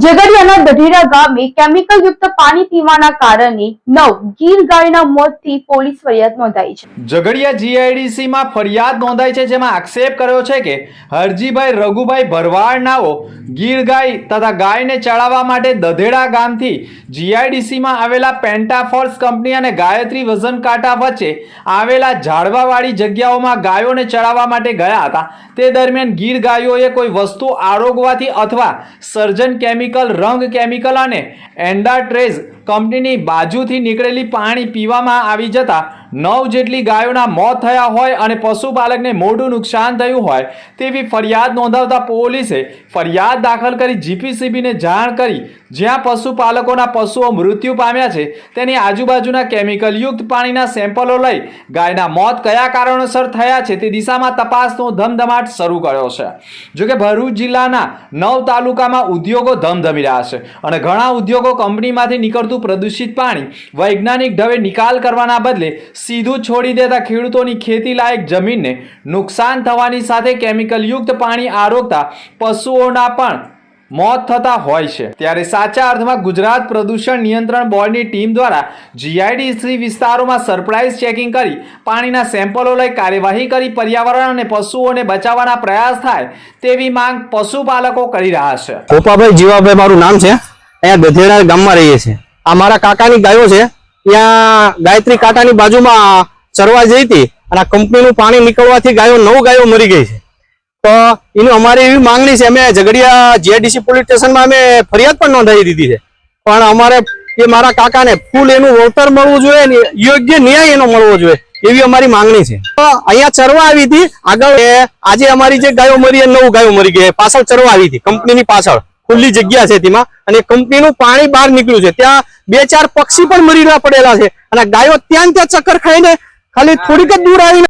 ઝઘડિયાના દઢેડા ગામે કેમિકલ યુક્ત પાણી પીવાના કારણે 9 ગીર ગાયના મોતથી પોલીસ ફરિયાદ નોંધાઈ છે। ઝઘડિયા જીઆઈડીસી માં ફરિયાદ નોંધાઈ છે, જેમાં આક્ષેપ કર્યો છે કે હરજીભાઈ રઘુભાઈ ભરવાડ નાઓ ગીર ગાય તથા ગાયને ચડાવવા માટે દઢેડા ગામથી જીઆઈડીસી માં આવેલા પેન્ટાફોર્સ કંપની અને ગાયત્રી વજન કાંટા વચ્ચે આવેલા ઝાડવાવાળી જગ્યાઓમાં ગાયોને ચડાવવા માટે ગયા હતા। તે દરમિયાન ગીર ગાયોએ કોઈ વસ્તુ આરોગવાથી અથવા સર્જન કેમિકલ, રંગ કેમિકલ અને એન્ડાટ્રેઝ કંપનીની બાજુથી નીકળેલી પાણી પીવામાં આવી જતા 9 જેટલી ગાયોના મોત થયા હોય અને પશુપાલકને મોટું નુકસાન થયું હોય તેવી ફરિયાદ નોંધાવતા પોલીસે ફરિયાદ દાખલ કરી જીપીસીબીને જાણ કરી, જ્યાં પશુપાલકોના પશુઓ મૃત્યુ પામ્યા છે તેની આજુબાજુના કેમિકલયુક્ત પાણીના સેમ્પલો લઈ ગાયના મોત કયા કારણોસર થયા છે તે દિશામાં તપાસનો ધમધમાટ શરૂ કર્યો છે। જોકે ભરૂચ જિલ્લાના 9 તાલુકામાં ઉદ્યોગો ધમધમી રહ્યા છે અને ઘણા ઉદ્યોગો કંપનીમાંથી નીકળતું પ્રદૂષિત પાણી વૈજ્ઞાનિક ઢબે નિકાલ કરવાના બદલે સીધું છોડી દેતા ખેડૂતોની ખેતી લાયક જમીનને નુકસાન થવાની સાથે કેમિકલયુક્ત પાણી આરોગતા પશુઓના પણ મોત થતા હોય છે। ત્યારે સાચા અર્થમાં ગુજરાત પ્રદૂષણ નિયંત્રણ બોર્ડની ટીમ દ્વારા જીઆઈડીસી વિસ્તારોમાં સરપ્રાઇઝ ચેકિંગ કરી પાણીના સેમ્પલો લઈ કાર્યવાહી કરી પર્યાવરણ અને પશુઓને બચાવવાના પ્રયાસ થાય તેવી માંગ પશુપાલકો કરી રહ્યા છે। ગોપાભાઈ જીવાભાઈ મારું નામ છે। અહીંયા દઢેડા ગામમાં રહીએ છીએ। આ મારા કાકાની ગાયો છે। ત્યાં ગાયત્રી કાંટાની બાજુમાં ચરવા જઈ હતી અને આ કંપનીનું પાણી નીકળવાથી ગાયો 9 ગાયો મરી ગઈ છે। તો એની અમારી એવી માંગણી છે, અમે ઝઘડિયા જીઆઈડીસી પોલીસ સ્ટેશનમાં અમે ફરિયાદ પણ નોંધાવી દીધી છે, પણ અમારે એ મારા કાકાને ફૂલ એનું વળતર મળવું જોઈએ ને યોગ્ય ન્યાય એનો મળવો જોઈએ એવી અમારી માંગણી છે। તો અહીંયા ચરવા આવી હતી આગળ, આજે અમારી જે ગાયો મરી 9 ગાયો મરી ગઈ, પાછળ ચરવા આવી હતી કંપનીની પાછળ ખુલ્લી જગ્યા છે તેમાં, અને કંપનીનું પાણી બહાર નીકળ્યું છે। ત્યાં 2-4 પક્ષી પણ મરીના પડેલા છે અને ગાયો ત્યાં ચક્કર ખાઈને ખાલી થોડીક જ દૂર આવીને